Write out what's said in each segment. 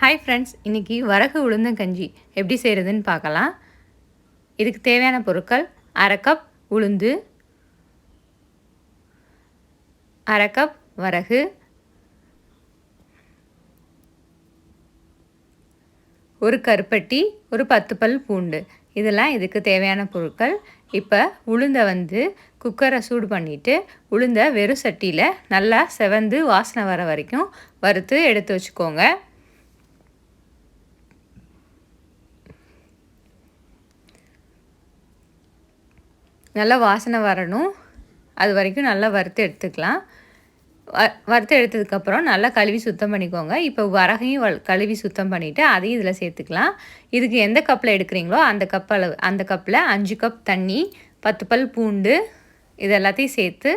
Hi friends, இன்றைக்கி வரகு உளுந்தங் கஞ்சி எப்படி செய்கிறதுன்னு பார்க்கலாம். இதுக்கு தேவையான பொருட்கள்: அரை கப் உளுந்து, அரை கப் வரகு, ஒரு கருப்பட்டி, ஒரு 10 பல் பூண்டு. இதெல்லாம் இதுக்கு தேவையான பொருட்கள். இப்போ உளுந்தை குக்கரை சூடு பண்ணிவிட்டு உளுந்தை வெறும் சட்டியில் நல்லா செவந்து வாசனை வர வரைக்கும் வறுத்து எடுத்து வச்சுக்கோங்க. நல்லா வாசனை வரணும், அது வரைக்கும் நல்லா வறுத்து எடுத்துக்கலாம். வறுத்து எடுத்ததுக்கப்புறம் நல்லா கழுவி சுத்தம் பண்ணிக்கோங்க. இப்போ வரகையும் கழுவி சுத்தம் பண்ணிவிட்டு அதையும் இதில் சேர்த்துக்கலாம். இதுக்கு எந்த கப்பில் எடுக்கிறீங்களோ அந்த கப்பில் 5 கப் தண்ணி, 10 பல் பூண்டு, இது எல்லாத்தையும் சேர்த்து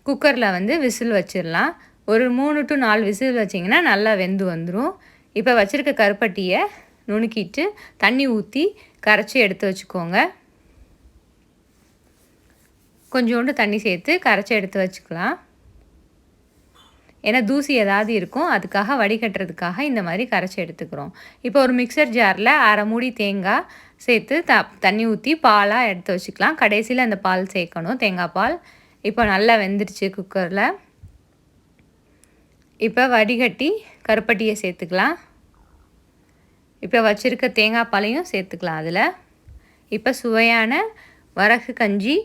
குக்கரில் விசில் வச்சிடலாம். ஒரு 3 to 4 விசில் வச்சிங்கன்னா நல்லா வெந்து வந்துடும். இப்போ வச்சுருக்க கருப்பட்டியை நுணுக்கிட்டு தண்ணி ஊற்றி கரைச்சி எடுத்து வச்சுக்கோங்க. கொஞ்சோண்டு தண்ணி சேர்த்து கரைச்சி எடுத்து வச்சுக்கலாம். ஏன்னா தூசி ஏதாவது இருக்கும், அதுக்காக வடிகட்டுறதுக்காக இந்த மாதிரி கரைச்சி எடுத்துக்கிறோம். இப்போ ஒரு மிக்சர் ஜாரில் அரை மூடி தேங்காய் சேர்த்து தண்ணி ஊற்றி பாலாக எடுத்து வச்சுக்கலாம். கடைசியில் அந்த பால் சேர்க்கணும், தேங்காய் பால். இப்போ நல்லா வெந்துருச்சு குக்கரில். இப்போ வடிகட்டி கருப்பட்டியை சேர்த்துக்கலாம். இப்போ வச்சுருக்க தேங்காய் பாலையும் சேர்த்துக்கலாம் அதில். இப்போ சுவையான வரகு கஞ்சி